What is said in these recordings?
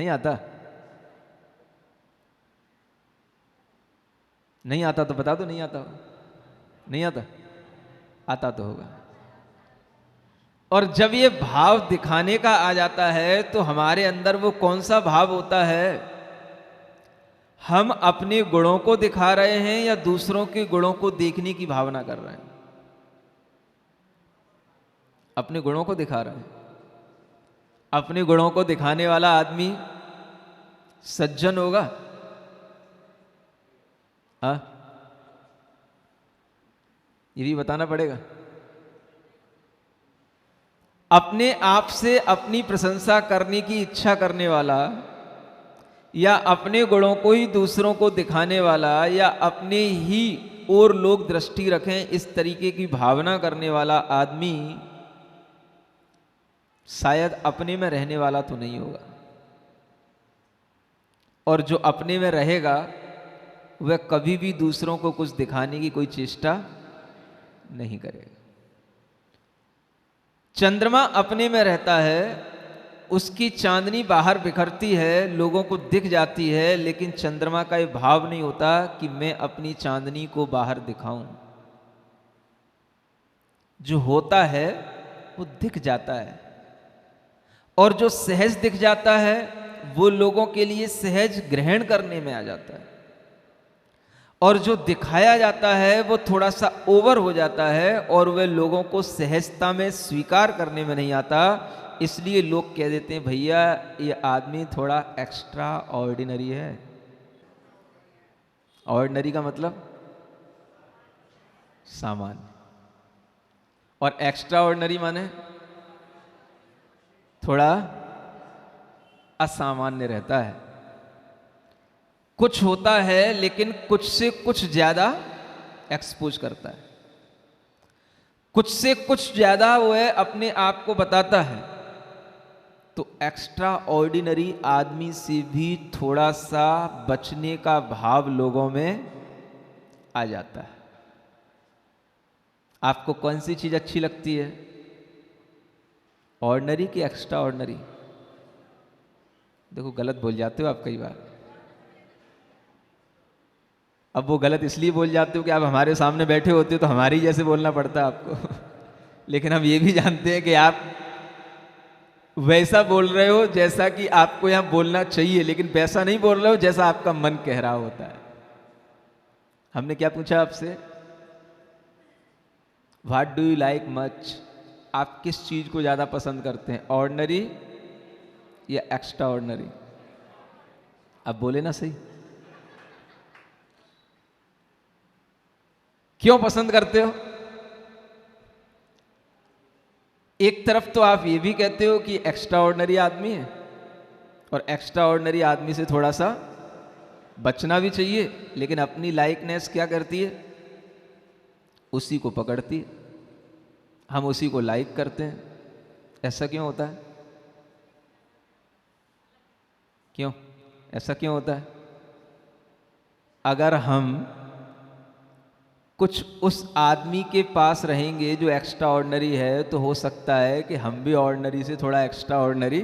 नहीं आता? नहीं आता तो बता दो, नहीं आता हो। नहीं आता? आता तो होगा। और जब ये भाव दिखाने का आ जाता है तो हमारे अंदर वो कौन सा भाव होता है? हम अपने गुणों को दिखा रहे हैं या दूसरों के गुणों को देखने की भावना कर रहे हैं? अपने गुणों को दिखा रहे हैं। अपने गुणों को दिखाने वाला आदमी सज्जन होगा? हाँ, ये भी बताना पड़ेगा। अपने आप से अपनी प्रशंसा करने की इच्छा करने वाला, या अपने गुणों को ही दूसरों को दिखाने वाला, या अपने ही और लोग दृष्टि रखें इस तरीके की भावना करने वाला आदमी शायद अपने में रहने वाला तो नहीं होगा। और जो अपने में रहेगा वह कभी भी दूसरों को कुछ दिखाने की कोई चेष्टा नहीं करेगा। चंद्रमा अपने में रहता है, उसकी चांदनी बाहर बिखरती है, लोगों को दिख जाती है, लेकिन चंद्रमा का ये भाव नहीं होता कि मैं अपनी चांदनी को बाहर दिखाऊं। जो होता है वो दिख जाता है, और जो सहज दिख जाता है वो लोगों के लिए सहज ग्रहण करने में आ जाता है, और जो दिखाया जाता है वो थोड़ा सा ओवर हो जाता है और वह लोगों को सहजता में स्वीकार करने में नहीं आता। इसलिए लोग कह देते हैं भैया ये आदमी थोड़ा एक्स्ट्रा ऑर्डिनरी है। ऑर्डिनरी का मतलब सामान्य, और एक्स्ट्रा ऑर्डिनरी माने थोड़ा असामान्य रहता है। कुछ होता है लेकिन कुछ से कुछ ज्यादा एक्सपोज करता है, कुछ से कुछ ज्यादा वह अपने आप को बताता है। तो एक्स्ट्रा ऑर्डिनरी आदमी से भी थोड़ा सा बचने का भाव लोगों में आ जाता है। आपको कौन सी चीज अच्छी लगती है, ऑर्डिनरी कि एक्स्ट्रा ऑर्डिनरी? देखो गलत बोल जाते हो आप कई बार। अब वो गलत इसलिए बोल जाते हो कि आप हमारे सामने बैठे होते हो तो हमारी जैसे बोलना पड़ता है आपको लेकिन हम ये भी जानते हैं कि आप वैसा बोल रहे हो जैसा कि आपको यहां बोलना चाहिए, लेकिन वैसा नहीं बोल रहे हो जैसा आपका मन कह रहा होता है। हमने क्या पूछा आपसे? What do you like much? आप किस चीज को ज्यादा पसंद करते हैं, ऑर्डिनरी या एक्स्ट्रा ऑर्डिनरी? अब बोले ना सही। क्यों पसंद करते हो? एक तरफ तो आप ये भी कहते हो कि एक्स्ट्रा ऑर्डिनरी आदमी है, और एक्स्ट्रा ऑर्डिनरी आदमी से थोड़ा सा बचना भी चाहिए, लेकिन अपनी लाइकनेस क्या करती है? उसी को पकड़ती है, हम उसी को लाइक करते हैं। ऐसा क्यों होता है? क्यों ऐसा क्यों होता है? अगर हम कुछ उस आदमी के पास रहेंगे जो एक्स्ट्रा ऑर्डिनरी है, तो हो सकता है कि हम भी ऑर्डिनरी से थोड़ा एक्स्ट्रा ऑर्डिनरी,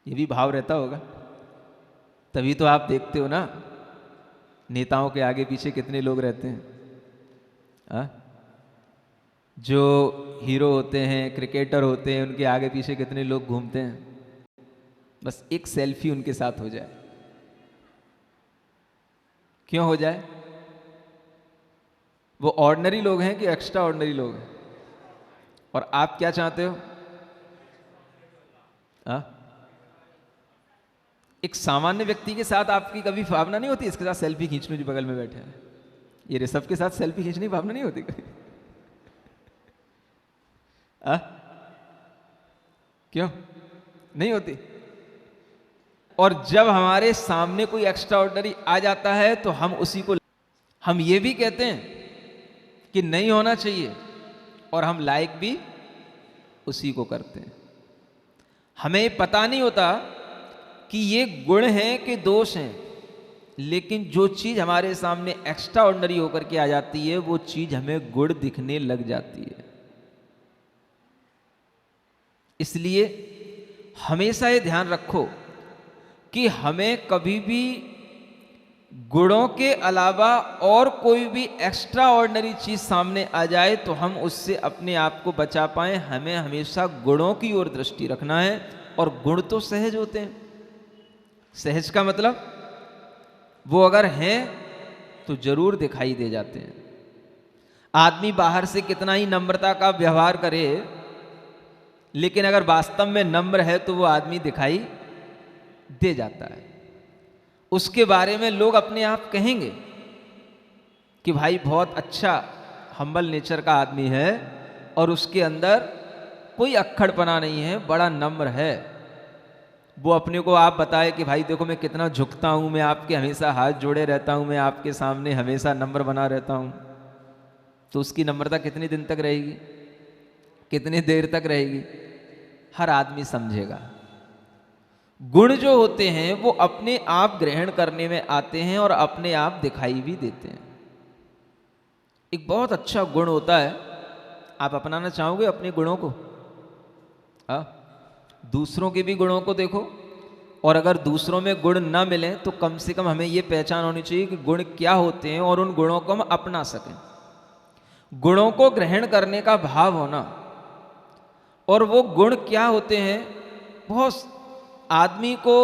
ये भी भाव रहता होगा। तभी तो आप देखते हो ना नेताओं के आगे पीछे कितने लोग रहते हैं। जो हीरो होते हैं, क्रिकेटर होते हैं, उनके आगे पीछे कितने लोग घूमते हैं, बस एक सेल्फी उनके साथ हो जाए। क्यों हो जाए? वो ऑर्डिनरी लोग हैं कि एक्स्ट्रा ऑर्डिनरी लोग हैं? और आप क्या चाहते हो? एक सामान्य व्यक्ति के साथ आपकी कभी भावना नहीं होती इसके साथ सेल्फी खींच लूं जो बगल में बैठे हैं? ये ऋषभ के साथ सेल्फी खींचने की भावना नहीं होती कभी? क्यों नहीं होती? और जब हमारे सामने कोई एक्स्ट्रा ऑर्डिनरी आ जाता है तो हम उसी को, हम ये भी कहते हैं कि नहीं होना चाहिए, और हम लाइक भी उसी को करते हैं। हमें पता नहीं होता कि ये गुण हैं कि दोष हैं, लेकिन जो चीज हमारे सामने एक्स्ट्रा ऑर्डिनरी होकर के आ जाती है वो चीज हमें गुण दिखने लग जाती है। इसलिए हमेशा ये ध्यान रखो कि हमें कभी भी गुणों के अलावा और कोई भी एक्स्ट्रा ऑर्डिनरी चीज सामने आ जाए तो हम उससे अपने आप को बचा पाएं। हमें हमेशा गुणों की ओर दृष्टि रखना है। और गुण तो सहज होते हैं। सहज का मतलब वो अगर हैं तो जरूर दिखाई दे जाते हैं। आदमी बाहर से कितना ही नम्रता का व्यवहार करे, लेकिन अगर वास्तव में नम्र है तो वो आदमी दिखाई दे जाता है। उसके बारे में लोग अपने आप कहेंगे कि भाई बहुत अच्छा हम्बल नेचर का आदमी है और उसके अंदर कोई अक्खड़पना नहीं है, बड़ा नम्र है। वो अपने को आप बताए कि भाई देखो मैं कितना झुकता हूँ, मैं आपके हमेशा हाथ जोड़े रहता हूँ, मैं आपके सामने हमेशा नम्र बना रहता हूँ, तो उसकी नम्रता कितनी दिन तक रहेगी, कितनी देर तक रहेगी? हर आदमी समझेगा। गुण जो होते हैं वो अपने आप ग्रहण करने में आते हैं और अपने आप दिखाई भी देते हैं। एक बहुत अच्छा गुण होता है, आप अपनाना चाहोगे अपने गुणों को? दूसरों के भी गुणों को देखो, और अगर दूसरों में गुण ना मिले तो कम से कम हमें ये पहचान होनी चाहिए कि गुण क्या होते हैं और उन गुणों को हम अपना सकें। गुणों को ग्रहण करने का भाव होना, और वो गुण क्या होते हैं? बहुत आदमी को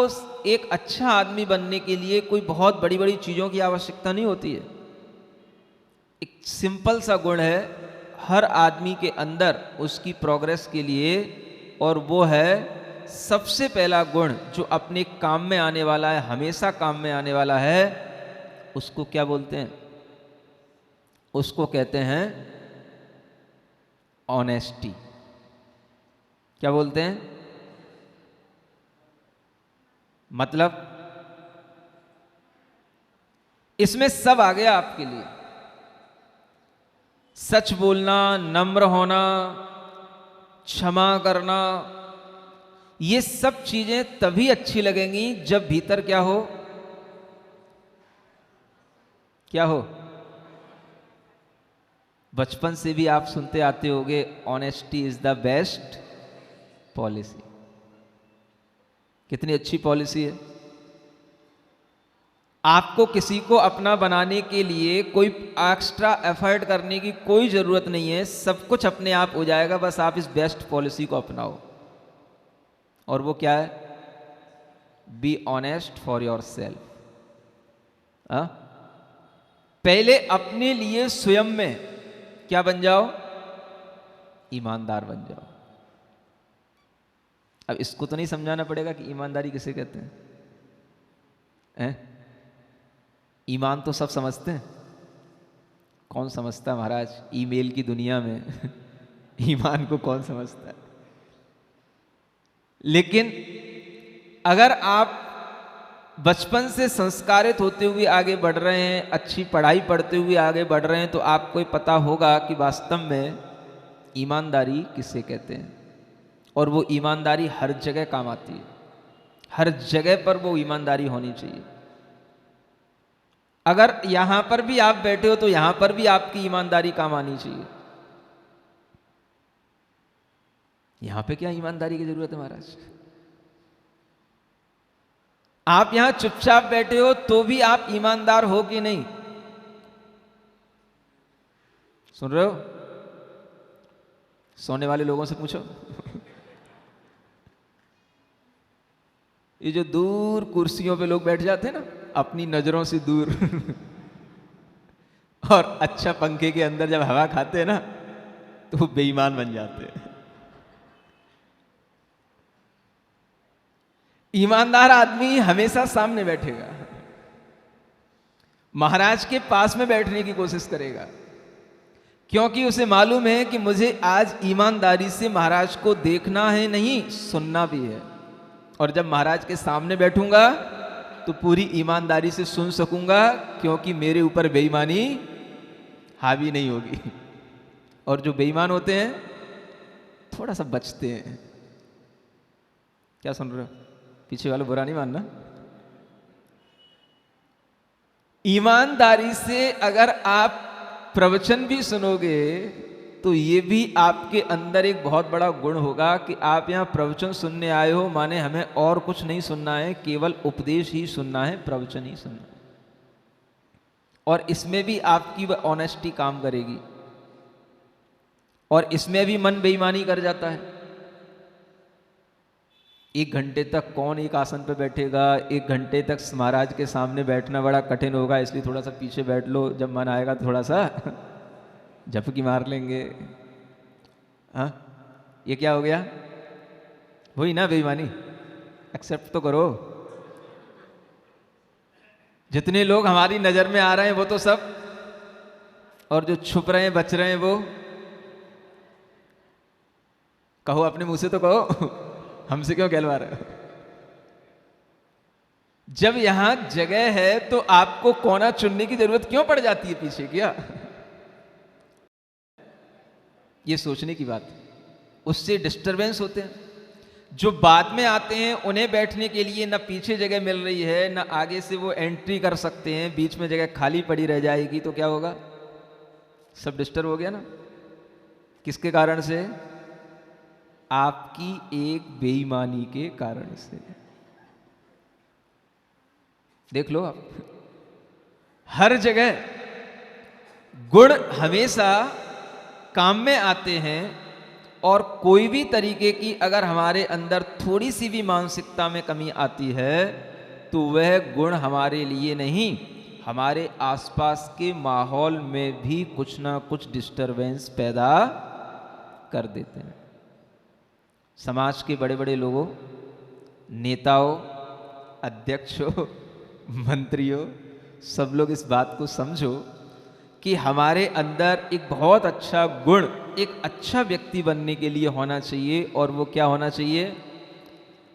एक अच्छा आदमी बनने के लिए कोई बहुत बड़ी बड़ी चीज़ों की आवश्यकता नहीं होती है। एक सिंपल सा गुण है हर आदमी के अंदर उसकी प्रोग्रेस के लिए, और वो है सबसे पहला गुण जो अपने काम में आने वाला है, हमेशा काम में आने वाला है। उसको क्या बोलते हैं? उसको कहते हैं ऑनेस्टी। क्या बोलते हैं? मतलब इसमें सब आ गया आपके लिए। सच बोलना, नम्र होना, क्षमा करना, ये सब चीजें तभी अच्छी लगेंगी जब भीतर क्या हो? क्या हो? बचपन से भी आप सुनते आते होंगे, honesty is the best policy. कितनी अच्छी पॉलिसी है। आपको किसी को अपना बनाने के लिए कोई एक्स्ट्रा एफर्ट करने की कोई ज़रूरत नहीं है, सब कुछ अपने आप हो जाएगा। बस आप इस बेस्ट पॉलिसी को अपनाओ, और वो क्या है? Be honest for your self. पहले अपने लिए स्वयं में क्या बन जाओ? ईमानदार बन जाओ। अब इसको तो नहीं समझाना पड़ेगा कि ईमानदारी किसे कहते हैं? ईमान तो सब समझते हैं। कौन समझता है महाराज? ईमेल की दुनिया में ईमान को कौन समझता है? लेकिन अगर आप बचपन से संस्कारित होते हुए आगे बढ़ रहे हैं, अच्छी पढ़ाई पढ़ते हुए आगे बढ़ रहे हैं, तो आपको ये पता होगा कि वास्तव में ईमानदारी किसे कहते हैं। और वो ईमानदारी हर जगह काम आती है। हर जगह पर वो ईमानदारी होनी चाहिए। अगर यहां पर भी आप बैठे हो तो यहां पर भी आपकी ईमानदारी काम आनी चाहिए। यहां पे क्या ईमानदारी की जरूरत है महाराज? आप यहां चुपचाप बैठे हो तो भी आप ईमानदार हो कि नहीं? सुन रहे हो? सोने वाले लोगों से पूछो। ये जो दूर कुर्सियों पे लोग बैठ जाते हैं ना, अपनी नजरों से दूर और अच्छा पंखे के अंदर जब हवा खाते हैं ना, तो वो बेईमान बन जाते हैं। ईमानदार आदमी हमेशा सामने बैठेगा, महाराज के पास में बैठने की कोशिश करेगा, क्योंकि उसे मालूम है कि मुझे आज ईमानदारी से महाराज को देखना है, नहीं सुनना भी है। और जब महाराज के सामने बैठूंगा तो पूरी ईमानदारी से सुन सकूंगा, क्योंकि मेरे ऊपर बेईमानी हावी नहीं होगी। और जो बेईमान होते हैं थोड़ा सा बचते हैं। क्या सुन रहे हो? पीछे वाले बुरा नहीं मानना। ईमानदारी से अगर आप प्रवचन भी सुनोगे तो ये भी आपके अंदर एक बहुत बड़ा गुण होगा कि आप यहाँ प्रवचन सुनने आए हो, माने हमें और कुछ नहीं सुनना है, केवल उपदेश ही सुनना है, प्रवचन ही सुनना है। और इसमें भी आपकी ऑनेस्टी काम करेगी, और इसमें भी मन बेईमानी कर जाता है। 1 घंटे तक कौन एक आसन पे बैठेगा? 1 घंटे तक महाराज के सामने बैठना बड़ा कठिन होगा, इसलिए थोड़ा सा पीछे बैठ लो, जब मन आएगा थोड़ा सा झपकी मार लेंगे। हाँ, ये क्या हो गया? वही ना बेईमानी। एक्सेप्ट तो करो। जितने लोग हमारी नजर में आ रहे हैं वो तो सब, और जो छुप रहे हैं बच रहे हैं वो, कहो अपने मुंह से तो कहो हमसे क्यों कहलवा रहे हो? जब यहां जगह है तो आपको कोना चुनने की जरूरत क्यों पड़ जाती है पीछे? क्या ये सोचने की बात है। उससे डिस्टरबेंस होते हैं। जो बाद में आते हैं उन्हें बैठने के लिए ना पीछे जगह मिल रही है, ना आगे से वो एंट्री कर सकते हैं, बीच में जगह खाली पड़ी रह जाएगी, तो क्या होगा? सब डिस्टर्ब हो गया ना। किसके कारण से? आपकी एक बेईमानी के कारण से। देख लो आप, हर जगह गुण हमेशा काम में आते हैं, और कोई भी तरीके की अगर हमारे अंदर थोड़ी सी भी मानसिकता में कमी आती है तो वह गुण हमारे लिए नहीं, हमारे आसपास के माहौल में भी कुछ ना कुछ डिस्टरबेंस पैदा कर देते हैं। समाज के बड़े बड़े लोगों, नेताओं, अध्यक्षों, मंत्रियों, सब लोग इस बात को समझो कि हमारे अंदर एक बहुत अच्छा गुण, एक अच्छा व्यक्ति बनने के लिए होना चाहिए। और वो क्या होना चाहिए?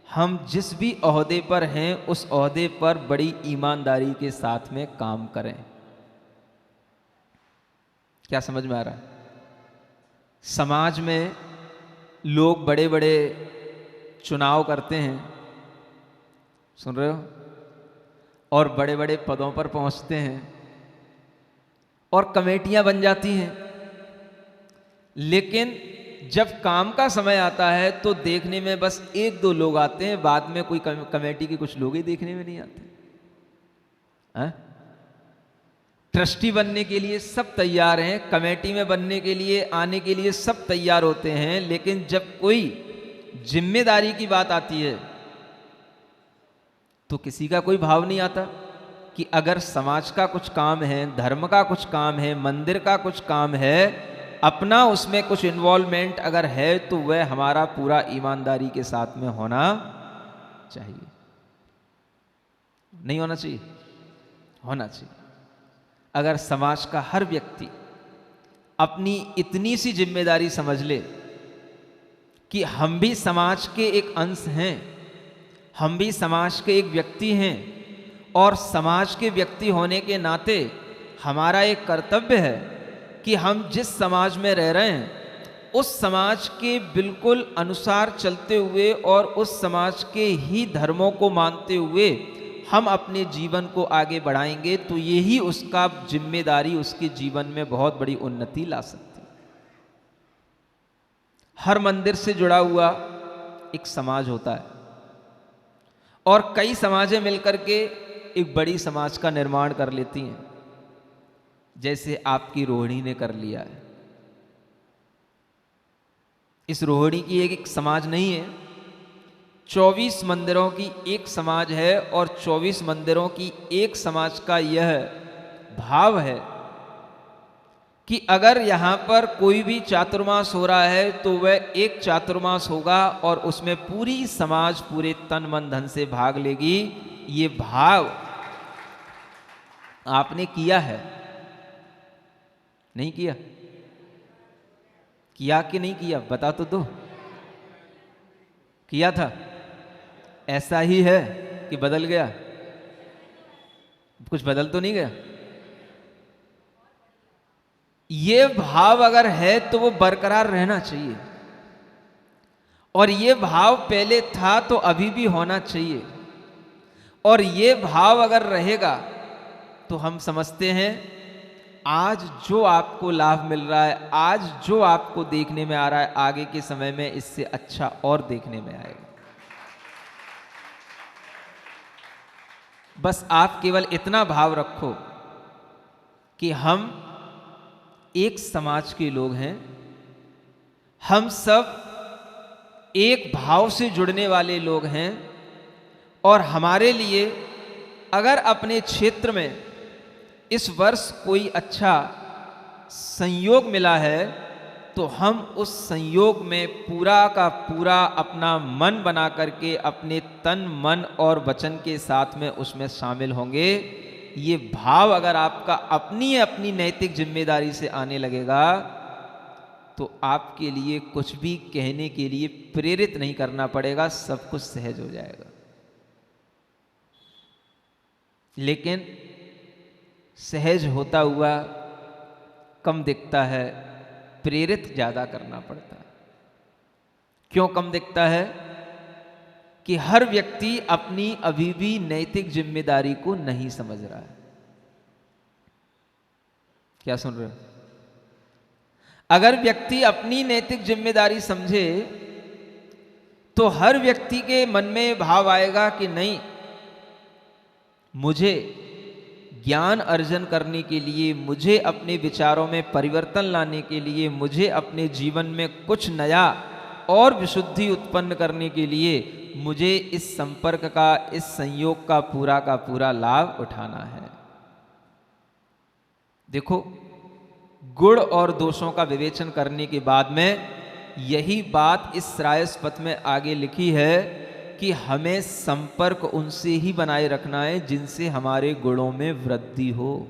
हम जिस भी ओहदे पर हैं उस ओहदे पर बड़ी ईमानदारी के साथ में काम करें। क्या समझ में आ रहा है? समाज में लोग बड़े बड़े चुनाव करते हैं, सुन रहे हो, और बड़े बड़े पदों पर पहुंचते हैं और कमेटियां बन जाती हैं, लेकिन जब काम का समय आता है तो देखने में बस 1-2 लोग आते हैं, बाद में कोई कमेटी के कुछ लोग ही देखने में नहीं आते। ट्रस्टी बनने के लिए सब तैयार हैं, कमेटी में बनने के लिए, आने के लिए सब तैयार होते हैं, लेकिन जब कोई जिम्मेदारी की बात आती है तो किसी का कोई भाव नहीं आता कि अगर समाज का कुछ काम है, धर्म का कुछ काम है, मंदिर का कुछ काम है, अपना उसमें कुछ इन्वॉल्वमेंट अगर है तो वह हमारा पूरा ईमानदारी के साथ में होना चाहिए। नहीं होना चाहिए? होना चाहिए। अगर समाज का हर व्यक्ति अपनी इतनी सी जिम्मेदारी समझ ले कि हम भी समाज के एक अंश हैं, हम भी समाज के एक व्यक्ति हैं, और समाज के व्यक्ति होने के नाते हमारा एक कर्तव्य है कि हम जिस समाज में रह रहे हैं उस समाज के बिल्कुल अनुसार चलते हुए और उस समाज के ही धर्मों को मानते हुए हम अपने जीवन को आगे बढ़ाएंगे, तो यही उसका जिम्मेदारी उसके जीवन में बहुत बड़ी उन्नति ला सकती है। हर मंदिर से जुड़ा हुआ एक समाज होता है, और कई समाजें मिलकर के एक बड़ी समाज का निर्माण कर लेती हैं, जैसे आपकी रोहिणी ने कर लिया है। इस रोहिणी की एक समाज नहीं है, 24 मंदिरों की एक समाज है, और 24 मंदिरों की एक समाज का यह भाव है कि अगर यहाँ पर कोई भी चातुर्मास हो रहा है तो वह एक चातुर्मास होगा और उसमें पूरी समाज पूरे तन मन धन से भाग लेगी। ये भाव आपने किया है? नहीं किया? किया कि नहीं किया? बता तो दो। किया था? ऐसा ही है कि बदल गया? कुछ बदल तो नहीं गया? ये भाव अगर है तो वो बरकरार रहना चाहिए, और ये भाव पहले था तो अभी भी होना चाहिए, और ये भाव अगर रहेगा तो हम समझते हैं आज जो आपको लाभ मिल रहा है, आज जो आपको देखने में आ रहा है, आगे के समय में इससे अच्छा और देखने में आएगा। बस आप केवल इतना भाव रखो कि हम एक समाज के लोग हैं, हम सब एक भाव से जुड़ने वाले लोग हैं, और हमारे लिए अगर अपने क्षेत्र में इस वर्ष कोई अच्छा संयोग मिला है तो हम उस संयोग में पूरा का पूरा अपना मन बना करके अपने तन मन और वचन के साथ में उसमें शामिल होंगे। ये भाव अगर आपका अपनी अपनी नैतिक जिम्मेदारी से आने लगेगा तो आपके लिए कुछ भी कहने के लिए प्रेरित नहीं करना पड़ेगा, सब कुछ सहज हो जाएगा। लेकिन सहज होता हुआ कम दिखता है, प्रेरित ज्यादा करना पड़ता है। क्यों कम दिखता है? कि हर व्यक्ति अपनी अभी भी नैतिक जिम्मेदारी को नहीं समझ रहा है। क्या सुन रहे हो? अगर व्यक्ति अपनी नैतिक जिम्मेदारी समझे तो हर व्यक्ति के मन में भाव आएगा कि नहीं, मुझे ज्ञान अर्जन करने के लिए, मुझे अपने विचारों में परिवर्तन लाने के लिए, मुझे अपने जीवन में कुछ नया और विशुद्धि उत्पन्न करने के लिए मुझे इस संपर्क का, इस संयोग का पूरा लाभ उठाना है। देखो, गुण और दोषों का विवेचन करने के बाद में यही बात इस श्रायस पथ में आगे लिखी है कि हमें संपर्क उनसे ही बनाए रखना है जिनसे हमारे गुणों में वृद्धि हो।